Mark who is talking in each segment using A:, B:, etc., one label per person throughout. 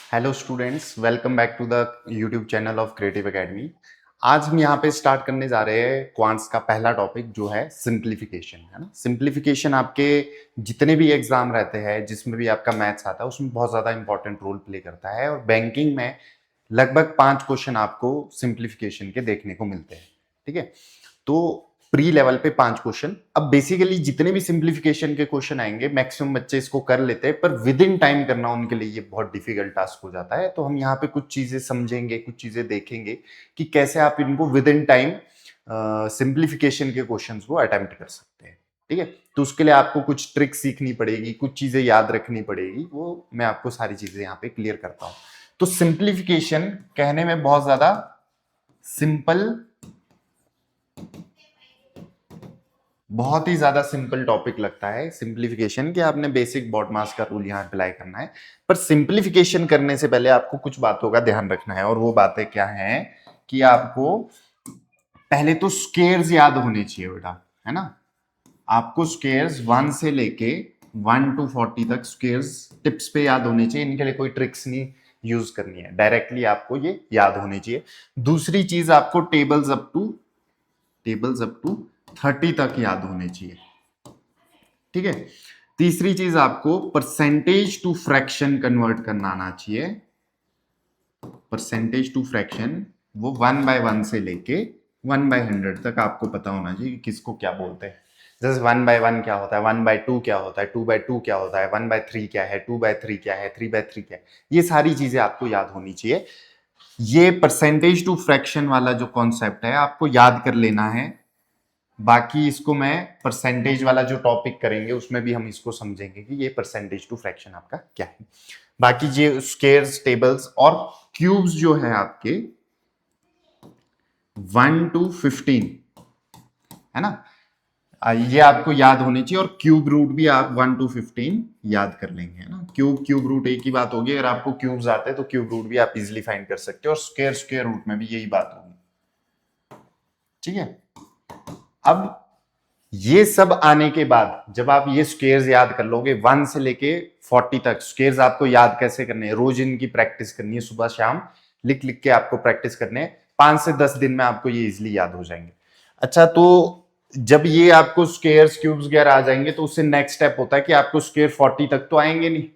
A: Hello students, welcome back to the YouTube channel of creative academy. आज हम यहाँ पे स्टार्ट करने जा रहे हैं क्वांट्स का पहला टॉपिक जो है सिंप्लीफिकेशन, है ना। सिंप्लीफिकेशन आपके जितने भी एग्जाम रहते हैं जिसमें भी आपका मैथ्स आता है उसमें बहुत ज़्यादा इंपॉर्टेंट रोल प्ले करता है और बैंकिंग में लगभग 5 क्वेश्चन आपको सिंप्लीफिकेशन के देखने को मिलते हैं। ठीक है, तो प्री लेवल पे 5 क्वेश्चन। अब बेसिकली जितने भी सिंप्लीफिकेशन के क्वेश्चन आएंगे मैक्सिमम बच्चे इसको कर लेते हैं, पर विद इन टाइम करना उनके लिए ये बहुत डिफिकल्ट टास्क हो जाता है। तो हम यहाँ पे कुछ चीजें समझेंगे, कुछ चीजें देखेंगे कि कैसे आप इनको विद इन टाइम सिंप्लीफिकेशन के क्वेश्चंस को अटेम्प्ट कर सकते हैं। ठीक है, तो उसके लिए आपको कुछ ट्रिक सीखनी पड़ेगी, कुछ चीजें याद रखनी पड़ेगी, वो मैं आपको सारी चीजें यहाँ पे क्लियर करता हूँ। तो सिंप्लीफिकेशन कहने में बहुत ज्यादा सिंपल, बहुत ही ज्यादा सिंपल टॉपिक लगता है सिंप्लीफिकेशन कि आपने बेसिक बॉड मास का रूल यहाँ अप्लाई करना है। पर सिंप्लीफिकेशन करने से पहले आपको कुछ बातों का ध्यान रखना है, और वो बातें क्या हैं कि आपको पहले तो स्केयर्स याद होने चाहिए बेटा, है ना। आपको स्केयर्स 1 से लेके 1 to 40 तक स्केयर्स टिप्स पे याद होने चाहिए। इनके लिए कोई ट्रिक्स नहीं यूज करनी है, डायरेक्टली आपको ये याद होने चाहिए। दूसरी चीज, आपको टेबल्स अप टू 30 तक याद होने चाहिए। ठीक है, तीसरी चीज, आपको परसेंटेज टू फ्रैक्शन कन्वर्ट करना आना चाहिए। परसेंटेज टू फ्रैक्शन वो 1/1 से लेके 1/100 तक आपको पता होना चाहिए कि किसको क्या बोलते हैं। जैसे 1/1 क्या होता है, 1/2 क्या होता है, 2/2 क्या होता है, 1/3 क्या है, 2/3 क्या है, 3/3 क्या है। ये सारी चीजें आपको याद होनी चाहिए। ये परसेंटेज टू फ्रैक्शन वाला जो कॉन्सेप्ट है आपको याद कर लेना है। बाकी इसको मैं परसेंटेज वाला जो टॉपिक करेंगे उसमें भी हम इसको समझेंगे कि ये परसेंटेज टू फ्रैक्शन आपका क्या है। बाकी ये स्केयर्स, टेबल्स और क्यूब्स जो है आपके 1 to 15, है ना, ये आपको याद होनी चाहिए। और क्यूब रूट भी आप 1 to 15 याद कर लेंगे, है ना। क्यूब रूट एक ही बात होगी। अगर आपको क्यूब्स आते हैं तो क्यूब रूट भी आप इजिली फाइंड कर सकते हो, और स्केयर रूट में भी यही बात होगी। ठीक है, अब ये सब आने के बाद जब आप ये स्केयर्स याद कर लोगे 1 से लेके 40 तक, स्केयर्स आपको याद कैसे करने हैं, रोज इनकी प्रैक्टिस करनी है, सुबह शाम लिख लिख के आपको प्रैक्टिस करने हैं। 5 से 10 दिन में आपको ये इजिली याद हो जाएंगे। अच्छा, तो जब ये आपको स्केयर्स, क्यूब्स वगैरह आ जाएंगे तो उससे नेक्स्ट स्टेप होता है कि आपको स्केयर 40 तक तो आएंगे नहीं,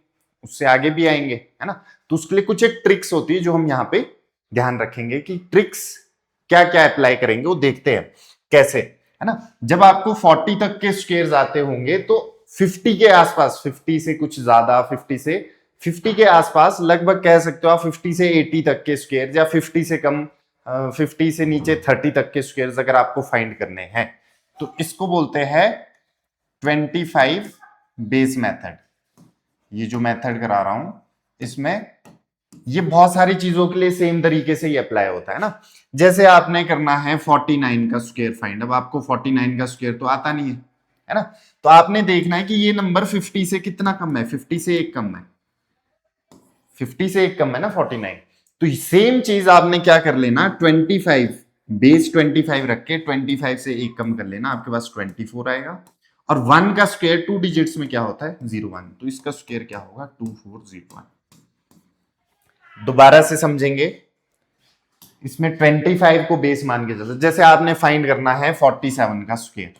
A: उससे आगे भी आएंगे, है ना। तो उसके लिए कुछ एक ट्रिक्स होती है जो हम यहाँ पे ध्यान रखेंगे कि ट्रिक्स क्या क्या अप्लाई करेंगे, वो देखते हैं कैसे, है ना। जब आपको 40 तक के स्केयर्स आते होंगे तो 50 के आसपास, 50 से कुछ ज्यादा, 50 के आसपास लगभग कह सकते हो आप 50 से 80 तक के स्केयर्स, या 50 से कम 50 से नीचे 30 तक के स्केयर्स अगर आपको फाइंड करने हैं तो इसको बोलते हैं 25 बेस मेथड। ये जो मेथड करा रहा हूं इसमें ये बहुत सारी चीजों के लिए सेम तरीके से ही अप्लाई होता है ना। जैसे आपने करना है 49 का स्क्वायर फाइंड। अब आपको 49 का स्क्वायर तो आता नहीं है ना। तो आपने देखना है कि ये नंबर 50 से कितना कम है, 50 से एक कम है, 50 से एक कम है ना 49। तो सेम चीज आपने क्या कर लेना, 25 बेस 25 रख के 25 से एक कम कर लेना, आपके पास 24 आएगा। और 1 का स्क्वायर 2 डिजिट्स में क्या होता है, 01, तो इसका स्क्वायर क्या होगा, 2401। दोबारा से समझेंगे, इसमें 25 को बेस मान के चलते, जैसे आपने फाइंड करना है 47 का स्क्वायर।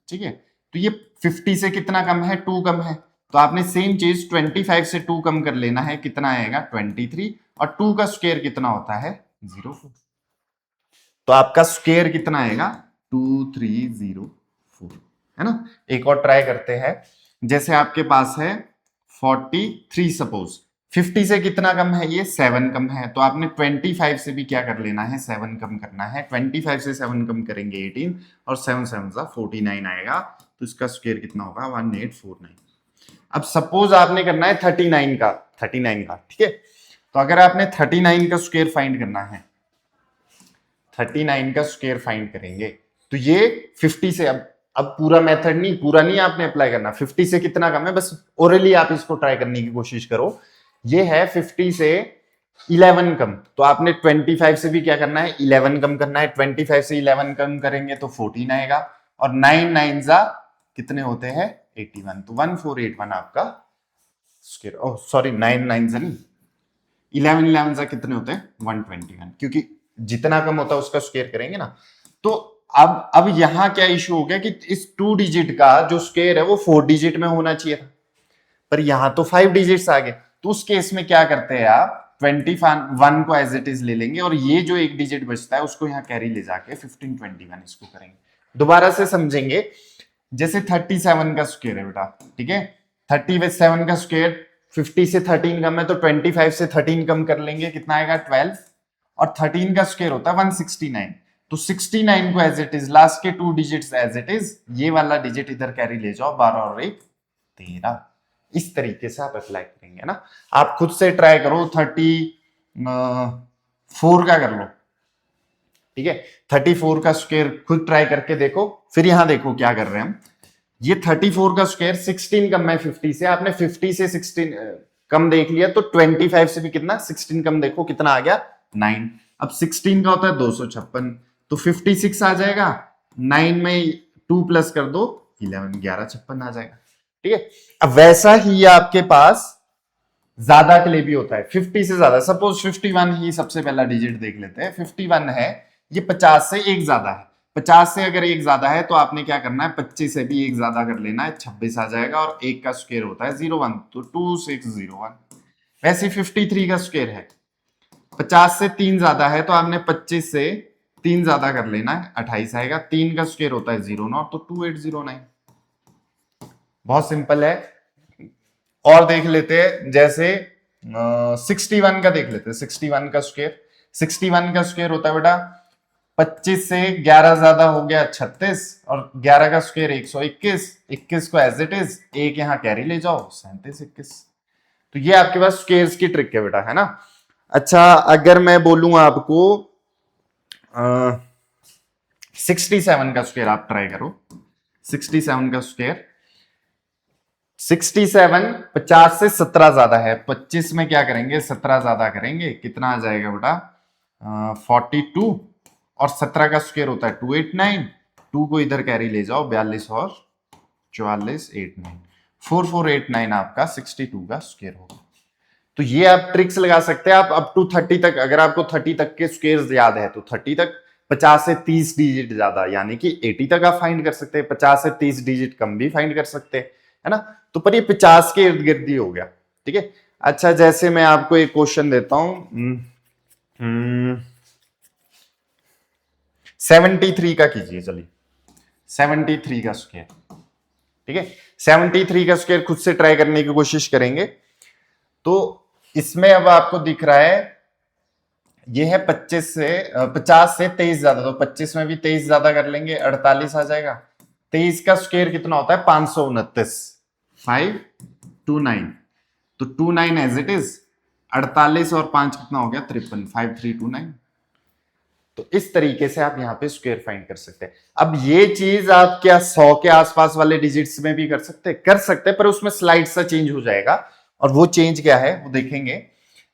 A: ठीक है, तो ये 50 से कितना कम है, 2 कम है, तो आपने सेम चीज 25 से 2 कम कर लेना है, कितना आएगा 23। और 2 का स्क्वायर कितना होता है, 04। तो आपका स्क्वायर कितना आएगा, 2304, है ना। एक और ट्राई करते हैं। जैसे आपके पास है 43, सपोज 50 से कितना कम है, ये 7 कम है, तो आपने 25 से भी क्या कर लेना है, 7 कम करना है। 25 से 7 कम करेंगे 18, और 7 7 49 आएगा, तो इसका स्क्वायर कितना होगा, 1849। अब सपोज आपने करना है 39 का, ठीक है। तो अगर आपने 39 का स्क्वायर फाइंड करना है, 39 का स्क्वायर फाइंड करेंगे तो ये 50 से, अब पूरा मेथड नहीं, पूरा नहीं आपने अप्लाई करना, 50 से कितना कम है बस ओरली आप इसको ट्राई करने की कोशिश करो। ये है 50 से 11 कम, तो आपने 25 से भी क्या करना है, 11 कम करना है। 25 से 11 कम करेंगे तो 14 आएगा, और 9 9 जा कितने होते हैं, 81, तो 1481 आपका स्क्वायर। ओह सॉरी, 9 9 नहीं, 11 11 से कितने होते हैं 121, क्योंकि जितना कम होता है उसका स्क्वायर करेंगे ना। तो अब यहां क्या इशू हो गया कि इस 2 डिजिट का जो स्क्वायर है वो 4 डिजिट में होना चाहिए था, पर यहां तो 5 डिजिट्स आ गए। तो उस केस में क्या करते हैं आप, 21 को एज इट इज ले लेंगे और ये जो एक डिजिट बचता है उसको यहाँ कैरी ले जाके 1521 इसको करेंगे। दोबारा से समझेंगे, जैसे 37 का स्क्वायर है बेटा, ठीक है, 37 का स्क्वायर 50 से 13 कम है तो 25 से 13 कम कर लेंगे, कितना आएगा 12, और 13 का स्क्वायर होता है 169, तो 69 को एज इट इज लास्ट के 2 डिजिट्स एज इट इज, ये वाला डिजिट इधर कैरी ले जाओ, 12 और 1 13। इस तरीके से आप अप्लाई करेंगे ना। आप खुद से ट्राई करो, 34 का कर लो, ठीक है, 34 का स्क्वायर खुद ट्राई करके देखो। फिर यहां देखो क्या कर रहे हैं हम, ये 34 का स्क्वायर 16 कम है 50 से, आपने 50 से 16 कम देख लिया, तो 25 से भी कितना 16 कम देखो कितना आ गया 9। अब 16 का होता है 256, तो 56 आ जाएगा, 9 में 2 प्लस कर दो 11, 1156 आ जाएगा, ठीक है। अब वैसा ही आपके पास ज्यादा के लिए भी होता है, 50 से ज्यादा, सपोज 51 ही सबसे पहला डिजिट देख लेते हैं, 51 है, ये 50 से एक ज्यादा है, 50 से अगर एक ज्यादा है तो आपने क्या करना है, 25 से भी एक ज्यादा कर लेना है, 26 आ जाएगा, और एक का स्क्वायर होता है 01, तो 2601। वैसे 53 का स्क्वायर है, 50 से 3 ज्यादा है तो आपने 25 से 3 ज्यादा कर लेना है, 28 आएगा, 3 का स्क्वायर होता है 09, तो 2809। बहुत सिंपल है। और देख लेते हैं, जैसे 61 का देख लेते हैं, 61 का स्क्वायर, 61 का स्क्वायर होता है बेटा 25 से 11 ज्यादा हो गया 36, और 11 का स्क्वायर 121, 21 को एज इट इज एक यहाँ कैरी ले जाओ 37 21। तो ये आपके पास स्क्वायर्स की ट्रिक है बेटा, है ना। अच्छा, अगर मैं बोलूं आपको 67 का स्क्वायर आप ट्राई करो, 67 का स्क्वायर 67 50 से 17 ज्यादा है, 25 में क्या करेंगे 17 ज्यादा करेंगे, कितना आ जाएगा बेटा 42, और 17 का स्क्वायर होता है 289, 2 को इधर कैरी ले जाओ 42 और 44 89, 4489 आपका 62 का स्क्वायर होगा। तो ये आप ट्रिक्स लगा सकते हैं, आप अप टू 30 तक, अगर आपको 30 तक के स्क्वायर्स याद है तो 30 तक, 50 से 30 डिजिट ज्यादा यानी कि 80 तक आप फाइंड कर सकते हैं, 50 से 30 डिजिट कम भी फाइंड कर सकते हैं, है ना। तो पर ये 50 के इर्द गिर्द ही हो गया, ठीक है। अच्छा, जैसे मैं आपको एक क्वेश्चन देता हूं, 73 का कीजिए, चलिए 73 का स्क्वायर, ठीक है, 73 का स्क्वायर खुद से ट्राई करने की कोशिश करेंगे। तो इसमें अब आपको दिख रहा है ये है 25 से 50 से 23 ज्यादा, तो 25 में भी 23 ज्यादा कर लेंगे 48 आ जाएगा। 23 का स्क्वायर कितना होता है 529, 529, तो 29 एज इट इज, 48 और 5 कितना हो गया 53, 5329। तो इस तरीके से आप यहाँ पे स्क्वायर फाइंड कर सकते हैं। अब ये चीज आप क्या 100 के आसपास वाले डिजिट्स में भी कर सकते हैं, कर सकते हैं, पर उसमें स्लाइड सा चेंज हो जाएगा, और वो चेंज क्या है वो देखेंगे।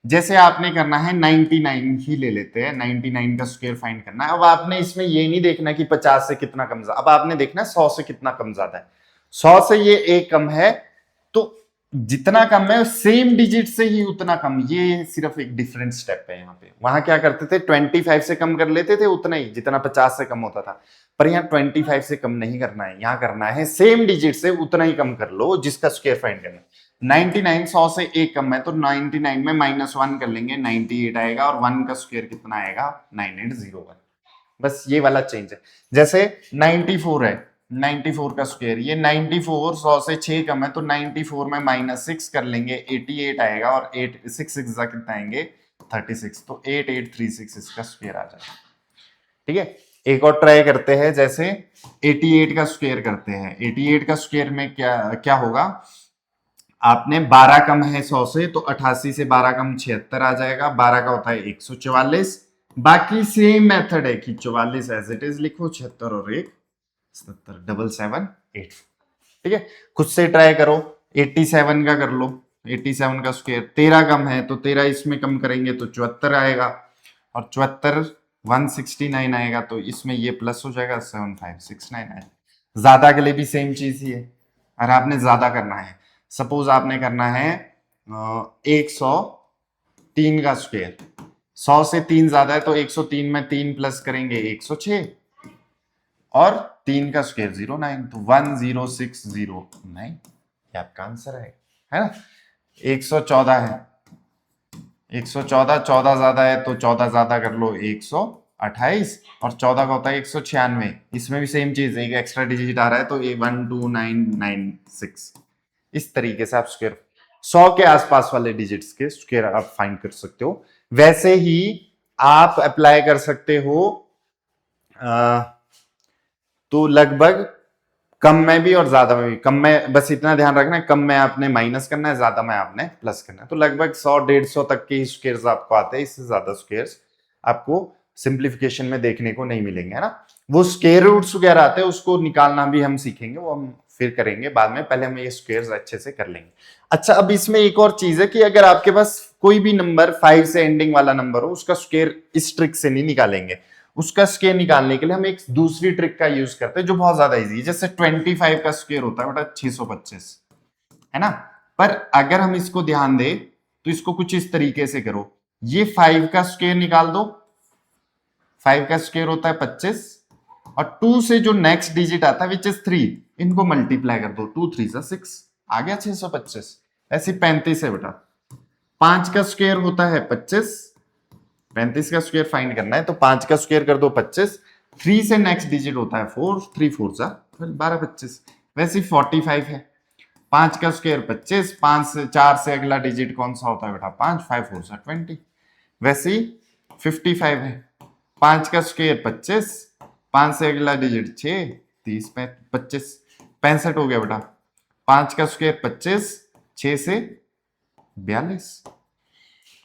A: जैसे आपने करना है 99 ही ले लेते हैं, 99 का स्क्वायर फाइंड करना है। अब आपने इसमें ये नहीं देखना कि 50 से कितना कम, अब आपने देखना है 100 से कितना कम ज्यादा है। 100 से ये एक कम है, तो जितना कम है सेम डिजिट से ही उतना कम, ये सिर्फ एक डिफरेंट स्टेप है यहाँ पे। वहां क्या करते थे 25 से कम कर लेते थे उतना ही जितना 50 से कम होता था, पर यहाँ 25 से कम नहीं करना है, यहाँ करना है सेम डिजिट से उतना ही कम कर लो जिसका स्क्वायर फाइंड करना है। 99 100 से एक कम है तो 99 में -1 कर लेंगे 98 आएगा, और 1 का स्क्वायर कितना आएगा 9801। बस ये वाला चेंज है। जैसे 94 है, 94 का स्क्वायर, ये 94 100 से 6 कम है तो 94 में -6 कर लेंगे 88 आएगा, और 8 6 6 कितना आएंगे 36, तो 8836 इसका स्क्वायर आ जाएगा, ठीक है। एक और ट्राई करते हैं, जैसे 88 का स्क्वायर करते हैं। 88 का स्क्वायर में क्या क्या होगा, आपने 12 कम है 100 से तो 88 से 12 कम 76 आ जाएगा, 12 का होता है 144। बाकी सेम मेथड है कि 44 एज इट इज लिखो, 76 और 1 77 7784, ठीक है। खुद से ट्राई करो, 87 का कर लो, 87 का स्क्वायर 13 कम है तो 13 इसमें कम करेंगे तो 74 आएगा, और 74 169 आएगा, तो इसमें ये प्लस हो जाएगा 7569 आएगा। ज्यादा के लिए भी सेम चीज ही है, और आपने ज्यादा करना है, सपोज आपने करना है 100 3 का स्क्वायर, 100 से 3 ज्यादा है तो 103 में 3 प्लस करेंगे 106, और 3 का स्क्वायर 09, तो 10609 ये आपका आंसर है ना। 114 है, 114, 14 ज्यादा है तो 14 ज्यादा कर लो 128, और 14 का होता है 196, इसमें भी सेम चीज, एक एक्स्ट्रा डिजिट आ रहा है तो ये 12996। इस तरीके से आप स्क्वायर 100 के आसपास वाले डिजिट्स के स्क्वायर आप फाइंड कर सकते हो। वैसे ही आप अप्लाई कर सकते हो तो लगभग कम में भी और ज्यादा में भी। कम में बस इतना ध्यान रखना है, कम में आपने माइनस करना है, ज्यादा में आपने प्लस करना है। तो लगभग 100-150 तक के स्क्वायर्स आपको आते हैं, इससे ज्यादा स्क्वायर्स आपको सिंप्लीफिकेशन में देखने को नहीं मिलेंगे, है ना। वो स्क्वायर रूट्स वगैरह आते हैं, उसको निकालना भी हम सीखेंगे, वो हम फिर करेंगे बाद में, पहले हम ये स्क्वायर्स अच्छे से कर लेंगे। अच्छा, अब इसमें एक और चीज है कि अगर आपके पास कोई भी नंबर 5 से एंडिंग वाला नंबर हो, उसका स्क्वायर इस ट्रिक से नहीं निकालेंगे। उसका स्क्वायर निकालने के लिए हम एक दूसरी ट्रिक का यूज करते हैं जो बहुत ज्यादा इजी है। जैसे 25 का स्क्वायर होता है बेटा 625, है ना। पर अगर हम इसको ध्यान दें तो इसको कुछ इस तरीके से करो, ये 5 का स्क्वायर निकाल दो, 5 का स्क्वायर होता है 25, और 2 से जो नेक्स्ट डिजिट आता है विच इज 3, इनको मल्टीप्लाई कर दो, 2 3 6, आ गया 625। ऐसे 35 है बेटा, 5 का स्क्वायर होता है 25, 35 का स्क्वायर फाइंड करना है तो 5 का स्क्वायर कर दो 25, 3 से नेक्स्ट डिजिट होता है 4, 3 4 जा 12 25। वैसे 45 है, 5 का स्क्वायर 25, 5 से 4 से अगला डिजिट कौन सा होता है बेटा 5, 5 4 जा 20। वैसे ही 55 है, 5 का स्क्वायर 25, 5 से अगला डिजिट 6, 30 25, 65 हो गया बेटा, 5 का स्क्वायर 25, 6 से 42।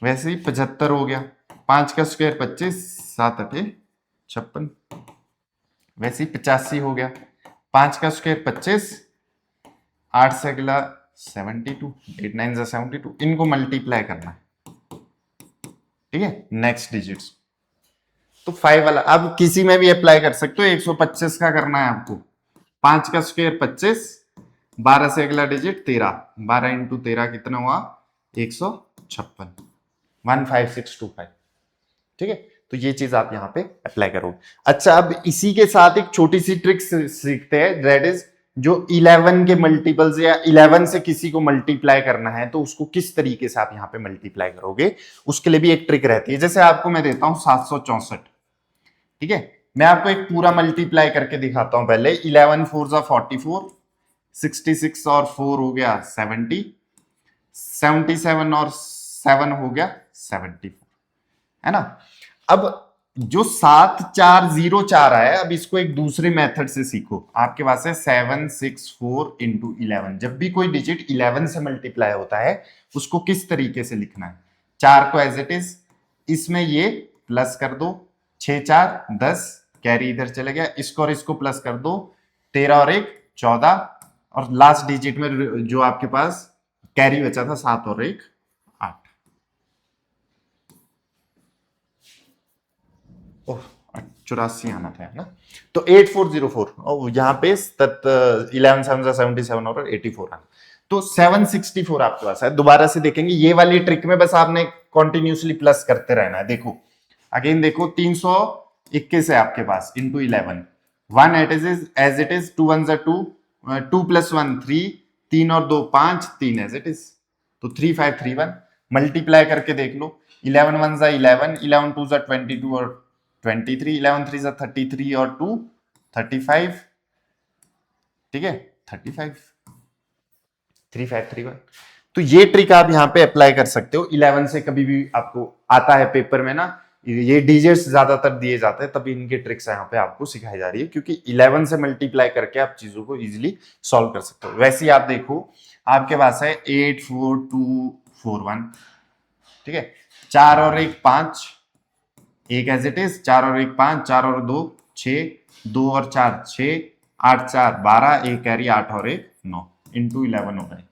A: वैसे ही 75 हो गया, 5 का स्क्वायर 25, 7 8 56। वैसे ही 85 हो गया, 5 का स्क्वायर 25, 8 से अगला 72, 8 9 जा 72, इनको मल्टीप्लाई करना है, ठीक है, नेक्स्ट डिजिट्स। तो 5 वाला अब किसी में भी अप्लाई कर सकते हो, 125 का करना है आपको, 5 का स्क्वायर 25, 12 से अगला डिजिट 13, 12 इंटू 13 कितना हुआ 156, 15625, ठीक है। तो ये चीज आप यहां पे अप्लाई करोगे। अच्छा, अब इसी के साथ एक छोटी सी ट्रिक सीखते हैं, दैट इज जो 11 के मल्टीपल्स या 11 से किसी को मल्टीप्लाई करना है तो उसको किस तरीके से आप यहां पे मल्टीप्लाई करोगे, उसके लिए भी एक ट्रिक रहती है। जैसे आपको मैं देता हूं 764, ठीक है, मैं आपको एक पूरा मल्टीप्लाई करके दिखाता हूं। पहले 11 4 जा 44, 66 और 4 हो गया 70, 77 और 7 हो गया 74, है ना। अब जो 7404 है, अब इसको एक दूसरे मेथड से सीखो। आपके पास है 764 इंटू 11। जब भी कोई डिजिट 11 से मल्टीप्लाई होता है उसको किस तरीके से लिखना है, 4 को एज इट इज, इसमें ये प्लस कर दो, 6 4 10, कैरी इधर चले गया, इसको और इसको प्लस कर दो, 13 और 1 14, और लास्ट डिजिट में जो आपके पास कैरी बचा था 7 और 1 8। ओह, 84 आना था ना, तो 8404, और यहाँ पे 11 7 77 और 84 आना, तो 764 आपके पास है। दोबारा से देखेंगे ये वाली ट्रिक में, बस आपने कॉन्टिन्यूसली प्लस करते रहना है। देखो अगेन देखो, 321 है आपके पास into 11, 1 as it is, 2 1 2, 2 plus 1 3, 3 और 2 5, 3 एज इट इज, तो 3531 मल्टीप्लाई करके देख लो, 11 1 जा 11, 11 2 जा 22 और 23, 11 3 जा 33 और 2 35, ठीक है, 35 3531। तो ये ट्रिक आप यहाँ पे अप्लाई कर सकते हो। 11 से कभी भी आपको आता है पेपर में ना, ये डिजिट्स ज्यादातर दिए जाते हैं, तभी इनके ट्रिक्स यहाँ पे आपको सिखाई जा रही है, क्योंकि 11 से मल्टीप्लाई करके आप चीजों को इजीली सॉल्व कर सकते हो। वैसे ही आप देखो आपके पास है 84241, ठीक है, 4 और 1 5, एक एज इट इज, 4 और 1 5, 4 और 2 6, 2 और 4 6, 8 4 12, एक कैरी 8 और 1 9 इंटू 11 हो गए।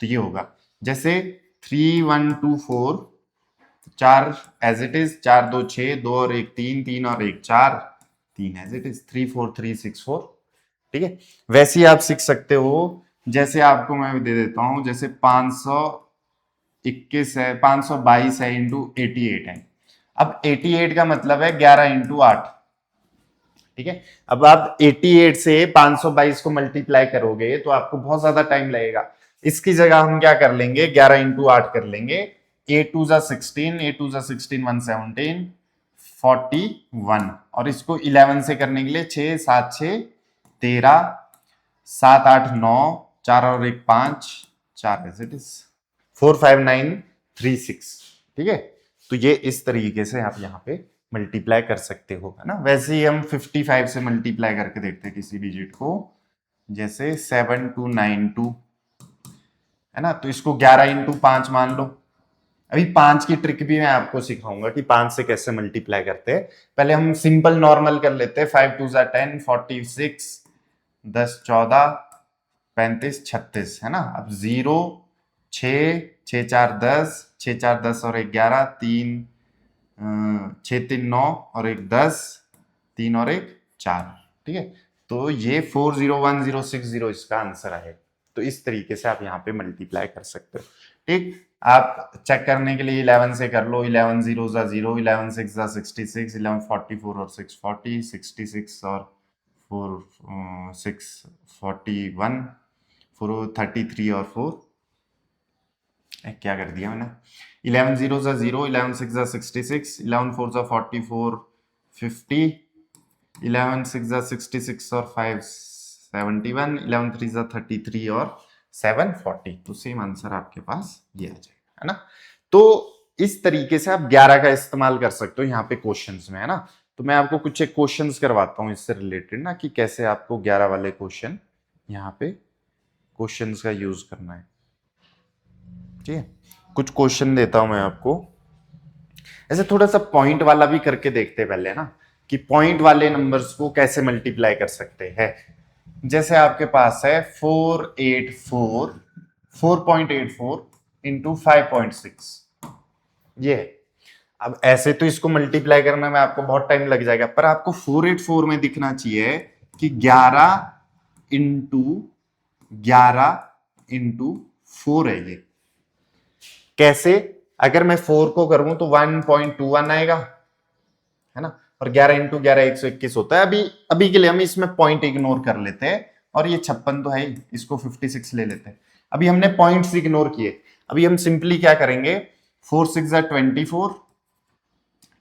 A: तो ये होगा जैसे 3124, 4 एज इट इज, 4 2 6, 2 और 1 3, 3 और 1 4, 3 एज इट इज, 34364, ठीक है। वैसे ही आप सीख सकते हो, जैसे आपको मैं दे देता हूं, जैसे 500 21 है, 522 है इंटू 88 है। अब 88 का मतलब है 11 इंटू 8। ठीक है, अब आप 88 से 522 को मल्टीप्लाई करोगे तो आपको बहुत ज्यादा टाइम लगेगा। इसकी जगह हम क्या कर लेंगे, 11 इंटू 8 कर लेंगे। 8 टू जा 16, 8 टू जा 16, 117, 41। और इसको 11 से करने के लिए 6 7 6 13, 7 8 9, 4 और 1 5, 4 एज इट इज 45936। ठीक है, तो ये इस तरीके से आप यहाँ पे मल्टीप्लाई कर सकते हो, है ना। वैसे ही हम 55 से मल्टीप्लाई करके देखते हैं किसी डिजिट को, जैसे 7292, है ना। तो इसको 11 इंटू 5 मान लो। अभी 5 की ट्रिक भी मैं आपको सिखाऊंगा कि 5 से कैसे मल्टीप्लाई करते हैं। पहले हम सिंपल नॉर्मल कर लेते हैं। 5 टू जा 10, 46, 10 14, 35 36, है ना। अब 0 6 6 4 10, 6 4 10 और 1 11, 3 6 3 9 और 1 10, 3 और 1 4। ठीक है, तो ये 401060 इसका आंसर है। तो इस तरीके से आप यहाँ पे मल्टीप्लाई कर सकते हो। ठीक, आप चेक करने के लिए 11 से कर लो। 11 0 जा 0, 11 6 जा 66, 11 44 और 6 40, 66 और 4 6 41, 4 33 और 4 क्या कर दिया मैंने। 11 0 जा 0, 11 6 जा 66, 11 4 जा 44 50, 11 6 जा 66 और 5 71, 11 3 जा 33 और 7 40। तो सेम आंसर आपके पास ये आ जाएगा, है ना। तो इस तरीके से आप 11 का इस्तेमाल कर सकते हो यहाँ पे क्वेश्चंस में, है ना। तो मैं आपको कुछ एक क्वेश्चंस करवाता हूँ इससे रिलेटेड ना, कि कैसे आपको 11 वाले क्वेश्चन यहाँ पे क्वेश्चंस का यूज करना है। ठीक है, कुछ क्वेश्चन देता हूं मैं आपको। ऐसे थोड़ा सा पॉइंट वाला भी करके देखते हैं पहले ना, कि पॉइंट वाले नंबर्स को कैसे मल्टीप्लाई कर सकते हैं। जैसे आपके पास है 484 इंटू 5.6, ये है। अब ऐसे तो इसको मल्टीप्लाई करने में आपको बहुत टाइम लग जाएगा, पर आपको 484 में दिखना चाहिए कि 11 इंटू 4 है ये। कैसे, अगर मैं 4 को करूं तो 1.21 आएगा, है ना। और 11 इंटू 11 121 होता है। अभी अभी के लिए हम इसमें पॉइंट इग्नोर कर लेते हैं, और ये 56 तो है ही, इसको 56 ले लेते हैं। अभी हमने पॉइंट्स इग्नोर किए। अभी हम सिंपली क्या करेंगे, 4 6 24।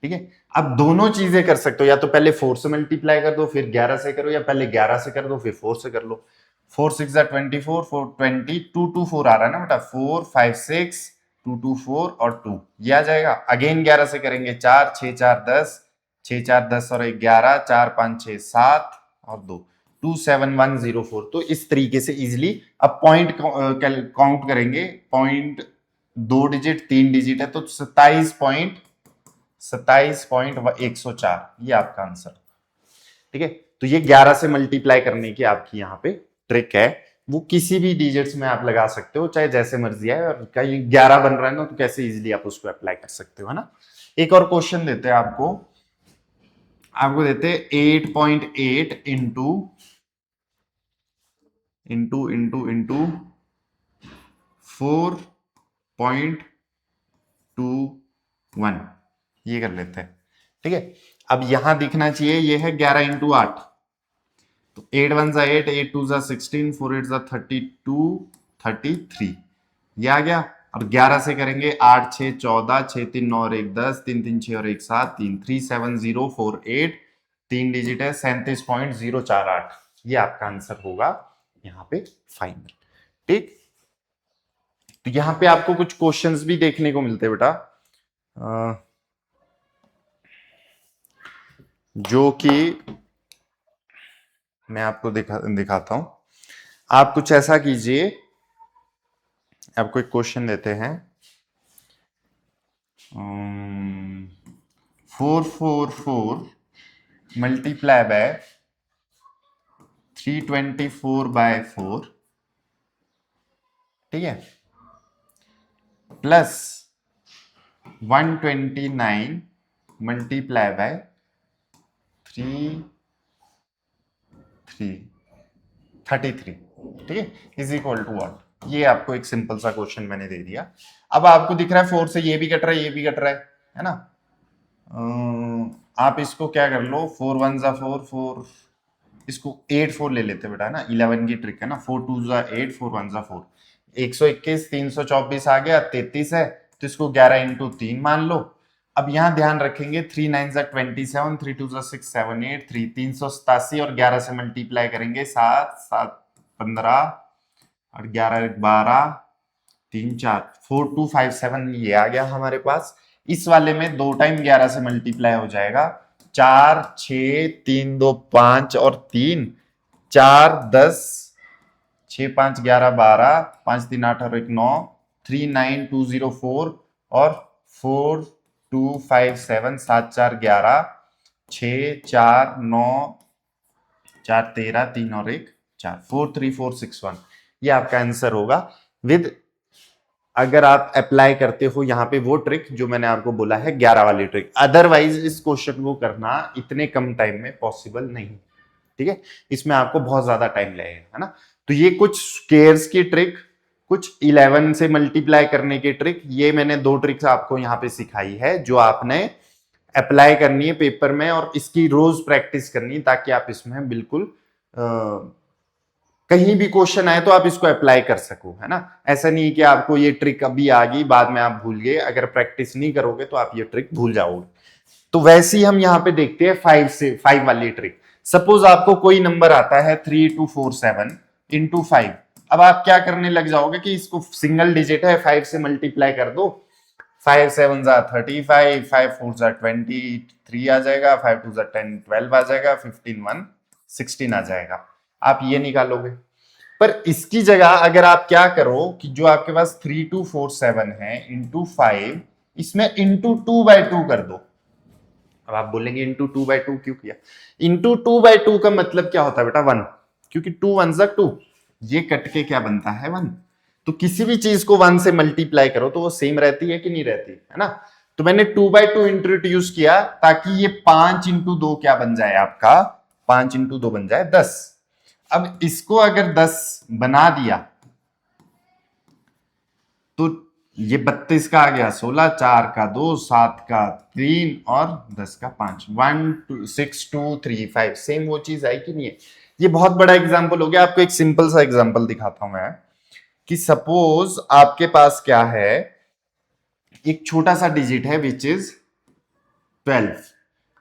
A: ठीक है, अब दोनों चीजें कर सकते हो, या तो पहले 4 से मल्टीप्लाई कर दो फिर 11 से करो, या पहले 11 से कर दो फिर 4 से कर लो। 4 6 24, 4 20, 2 2 4 आ रहा है ना बेटा, 4 5 6, 2 2 4 और 2, ये आ जाएगा। अगेन 11 से करेंगे 4 6 4 10, 6 4 10 और 1 11, 4 5 6 7 और 2, 27104। तो इस तरीके से इजिली अब पॉइंट काउंट करेंगे। पॉइंट 2 डिजिट 3 डिजिट है, तो 27.104 ये आपका आंसर। ठीक है, तो ये 11 से मल्टीप्लाई करने की आपकी यहाँ पे ट्रिक है। वो किसी भी डिजिट्स में आप लगा सकते हो, चाहे जैसे मर्जी आए। और कहीं 11 बन रहा है ना, तो कैसे इजीली आप उसको अप्लाई कर सकते हो, है ना। एक और क्वेश्चन देते हैं आपको। आपको देते हैं 8.8 इंटू इंटू इंटू इंटू 4.21, ये कर लेते हैं। ठीक है, अब यहां दिखना चाहिए ये है 11 इंटू 8। तो 8 1 जा 8, 8 2 जा 16, 4 8 जा 32, 33, ये आ गया। और 11 से करेंगे 8 6 14, 6 3 9 और 1 10, 3 3 6 और 1 7, 3 37048, 3 डिजिट है 37.048। ये आपका आंसर होगा यहाँ पे फाइनल। ठीक, तो यहाँ पे आपको कुछ क्वेश्चंस भी देखने को मिलते हैं बेटा, जो कि मैं आपको दिखाता हूं। आप कुछ ऐसा कीजिए, आपको एक क्वेश्चन देते हैं। 444 मल्टीप्लाई बाय 324/4, ठीक है, प्लस 129 मल्टीप्लाई बाय 33, ठीक है, इज इक्वल टू व्हाट। ये आपको एक सिंपल सा क्वेश्चन मैंने दे दिया। अब आपको दिख रहा है 4 से ये भी कट रहा है, ये भी कट रहा है ना। आप इसको क्या कर लो, 4 1 जा 4 4, इसको 8 4 ले लेते बेटा ना, 11 की ट्रिक है ना, 4 2 जा 8 4 1 जा 4, 121 324 आ गया, 33 है तो इसको 11 इंटू 3 मान लो। अब यहां ध्यान रखेंगे 3 9 जा 27, 3 2 जा 6 7 8 3 387 और 11 से मल्टीप्लाई करेंगे 7 7 15 और 11 12 3 4 4 2 5 7, ये आ गया हमारे पास। इस वाले में 2 टाइम 11 से मल्टीप्लाई हो जाएगा, 4 6 3 2 5 और 3 4 10 6 5 11 12 5 3 8 और 1 9 3 9 2 0 4 और 4 2 5 7 7 4 11 6 4 9 4 13 3 और 1 4 4 3 4 6 1, ये आपका आंसर होगा विद, अगर आप अप्लाई करते हो यहाँ पे वो ट्रिक जो मैंने आपको बोला है 11 वाली ट्रिक। अदरवाइज इस क्वेश्चन को करना इतने कम टाइम में पॉसिबल नहीं, ठीक है, इसमें आपको बहुत ज्यादा टाइम लगेगा, है ना। तो ये कुछ स्केयर्स की ट्रिक, कुछ 11 से मल्टीप्लाई करने की ट्रिक, ये मैंने 2 ट्रिक्स आपको यहाँ पे सिखाई है जो आपने अप्लाई करनी है पेपर में और इसकी रोज प्रैक्टिस करनी है ताकि आप इसमें बिल्कुल कहीं भी क्वेश्चन आए तो आप इसको अप्लाई कर सको, है ना। ऐसा नहीं कि आपको ये ट्रिक अभी आ गई बाद में आप भूल गए, अगर प्रैक्टिस नहीं करोगे तो आप ये ट्रिक भूल जाओगे। तो वैसे ही हम यहाँ पे देखते हैं 5 वाली ट्रिक। सपोज आपको कोई नंबर आता है 3247 इंटू 5, अब आप क्या करने लग जाओगे कि इसको सिंगल डिजिट है 5 से मल्टीप्लाई कर दो, 5 7 जा 35, 5 4 जा 23 आ जाएगा, 5 2 जा 10 12 आ जाएगा, 15 1 16 आ जाएगा, आप ये निकालोगे। पर इसकी जगह अगर आप क्या करो कि जो आपके पास 3247 है इंटू 5, इसमें इंटू 2/2 कर दो। अब आप बोलेंगे इंटू 2/2 क्यों किया, इंटू 2/2 का मतलब क्या होता है बेटा 1, क्योंकि 2 1 जा 2, ये कट के क्या बनता है 1। तो किसी भी चीज को 1 से मल्टीप्लाई करो तो वो सेम रहती है कि नहीं रहती, है ना। तो मैंने 2/2 इंट्रोड्यूस किया ताकि ये 5 इंटू 2 क्या बन जाए आपका, 5 इंटू 2 बन जाए 10। अब इसको अगर 10 बना दिया तो ये 32 का आ गया 16, 4 का 2, 7 का 3 और 10 का 5, 1 2 6 2 3 5, सेम वो चीज आई कि नहीं है। ये बहुत बड़ा एग्जांपल हो गया, आपको एक सिंपल सा एग्जांपल दिखाता हूं मैं कि सपोज आपके पास क्या है, एक छोटा सा डिजिट है विच इज 12,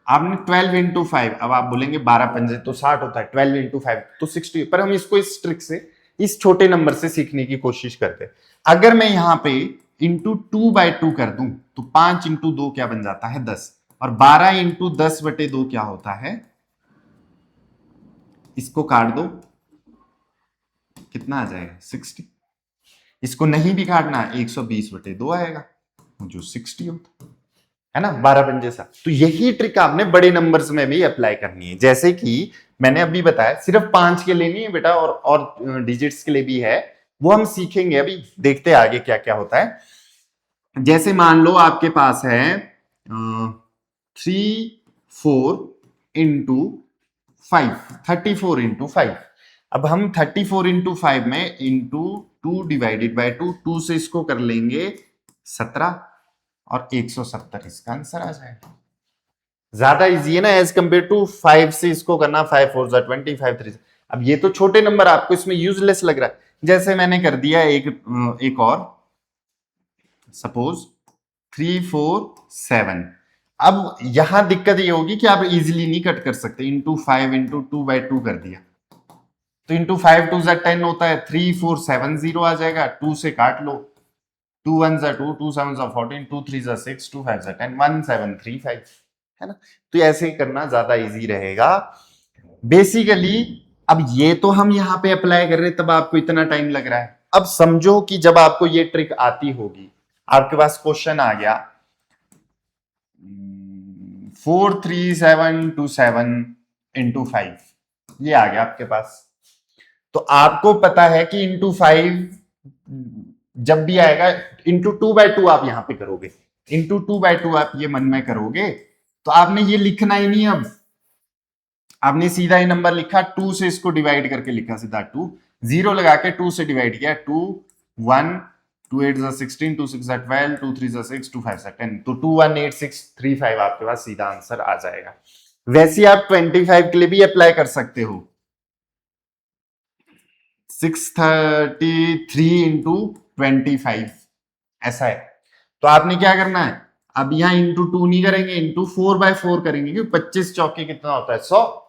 A: आपने 12 इंटू 5, अब आप बोलेंगे 12 पंजे तो 60 होता है, 12 इंटू 5 तो 60, पर हम इसको इस ट्रिक से इस छोटे नंबर से सीखने की कोशिश करते हैं। अगर मैं यहां पे इंटू 2/2 कर दूं तो 5 इंटू 2 क्या बन जाता है 10, और 12 इंटू 10/2 क्या होता है, इसको काट दो कितना आ जाएगा 60, इसको नहीं भी काटना 120/2 आएगा जो 60 होता है ना, 12 पंजे सा। तो यही ट्रिक आपने बड़े नंबर्स में भी अप्लाई करनी है, जैसे कि मैंने अभी बताया सिर्फ 5 के लिए नहीं है बेटा, और डिजिट्स के लिए भी है, वो हम सीखेंगे अभी, देखते हैं आगे क्या क्या होता है। जैसे मान लो आपके पास है 3 4 इंटू 5, 34 इंटू 5। अब हम 34 इंटू 5 में इंटू 2 डिवाइडेड बाय 2, 2 से इसको कर लेंगे 17 और 170 इसका आंसर आ जाएगा। ज्यादा इजी है ना एज कंपेयर टू 5 से इसको करना, 5 4 जा 20, 5 3। अब ये तो छोटे नंबर आपको इसमें यूजलेस लग रहा है, जैसे मैंने कर दिया एक और, सपोज 3 4 7। अब यहां दिक्कत ये होगी कि आप इजीली नहीं कट कर सकते, इंटू 5 इंटू 2/2 कर दिया तो इंटू 5 2 जा 10 होता है, 3 4 7 0 आ जाएगा, 2 से काट लो, 2 1 जा 2, 2 7 जा 14, 2 3 जा 6, 2 5 जा 10, 1 7 3 5, है ना। तो ऐसे करना ज्यादा इजी रहेगा बेसिकली। अब ये तो हम यहाँ पे अप्लाई कर रहे हैं तब आपको इतना टाइम लग रहा है। अब समझो कि जब आपको ये ट्रिक आती होगी, आपके पास क्वेश्चन आ गया 43727 इंटू 5, ये आ गया आपके पास, तो आपको पता है कि इंटू 5 जब भी आएगा इंटू 2/2 आप यहां पे करोगे, इंटू 2/2 आप ये मन में करोगे, तो आपने ये लिखना ही नहीं, अब आपने सीधा ही नंबर लिखा, 2 से इसको डिवाइड करके लिखा सीधा 2, 0 लगा के 2 से डिवाइड किया, 2 1, 2 8 जा 16, 2 6 जा 12, 2 3 जा 6, 2 5 जा 10, तो 218635 आपके पास सीधा आंसर आ जाएगा। वैसे आप 25 के लिए भी अप्लाई कर सकते हो, 633 इंटू 25 ऐसा है। तो आपने क्या करना है, अब यहां इंटू 2 नहीं करेंगे, इंटू 4/4 करेंगे, क्योंकि 25 चौके कितना होता है 100।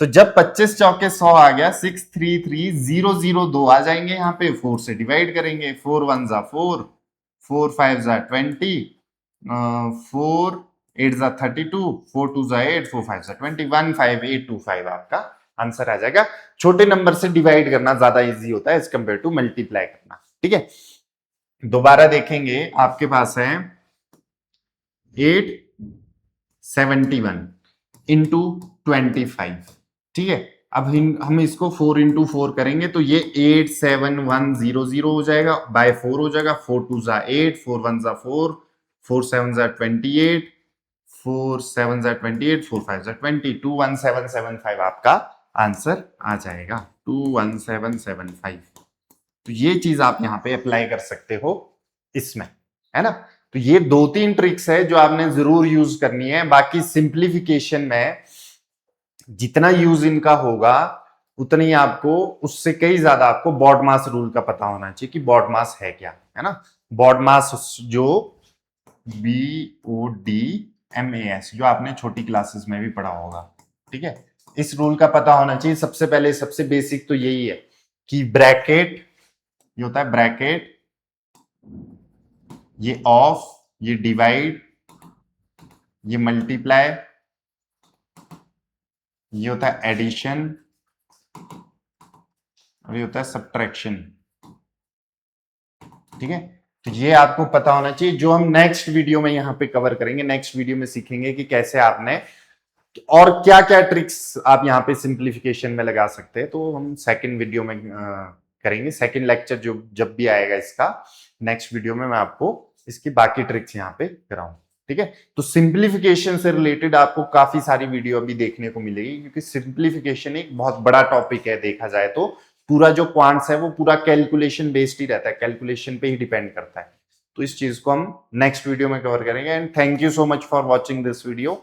A: तो जब 25 चौके 100 आ गया, 633002 आ जाएंगे यहाँ पे, 4 से डिवाइड करेंगे, 4 1 जा 4, 4 5 जा 20, 4 8 जा 32, 4 2 जा 8, 4 5 जा 20, 15825 आपका आंसर आ जाएगा। छोटे नंबर से डिवाइड करना ज्यादा इजी होता है एज कंपेयर टू मल्टीप्लाई करना। ठीक है, दोबारा देखेंगे, आपके पास है 871 इंटू 25। ठीक है, अब हम इसको 4 इंटू 4 करेंगे, तो ये 87100 हो जाएगा, बाय 4 हो जाएगा, 4 2 जा 8, 4 1 जा 4, 4 7 जा 28, 4 7 जा 28, 4 5 जा 20, 21775 आपका आंसर आ जाएगा, 21775। तो ये चीज आप यहां पे अप्लाई कर सकते हो इसमें, है ना। तो ये 2-3 ट्रिक्स है जो आपने जरूर यूज करनी है। बाकी सिंप्लीफिकेशन में जितना यूज इनका होगा उतनी आपको, उससे कई ज्यादा आपको बॉडमास रूल का पता होना चाहिए कि बॉडमास है क्या, है ना। बॉडमास जो BODMAS जो आपने छोटी क्लासेस में भी पढ़ा होगा। ठीक है, इस रूल का पता होना चाहिए। सबसे पहले सबसे बेसिक तो यही है कि ब्रैकेट, ये होता है ब्रैकेट, ये ऑफ, ये डिवाइड, ये मल्टीप्लाई, ये होता है एडिशन, और ये होता है सब्ट्रैक्शन। ठीक है, तो ये आपको पता होना चाहिए, जो हम नेक्स्ट वीडियो में यहाँ पे कवर करेंगे। नेक्स्ट वीडियो में सीखेंगे कि कैसे आपने और क्या क्या ट्रिक्स आप यहाँ पे सिंप्लीफिकेशन में लगा सकते हैं। तो हम सेकंड वीडियो में करेंगे, सेकंड लेक्चर जो जब भी आएगा इसका, नेक्स्ट वीडियो में मैं आपको इसकी बाकी ट्रिक्स यहाँ पे कराऊंगा। ठीक है, तो सिंप्लीफिकेशन से रिलेटेड आपको काफी सारी वीडियो अभी देखने को मिलेगी, क्योंकि सिंप्लीफिकेशन एक बहुत बड़ा टॉपिक है। देखा जाए तो पूरा जो क्वांट्स है वो पूरा कैलकुलेशन बेस्ड ही रहता है, कैलकुलेशन पे ही डिपेंड करता है। तो इस चीज को हम नेक्स्ट वीडियो में कवर करेंगे। And thank you so much for watching this video.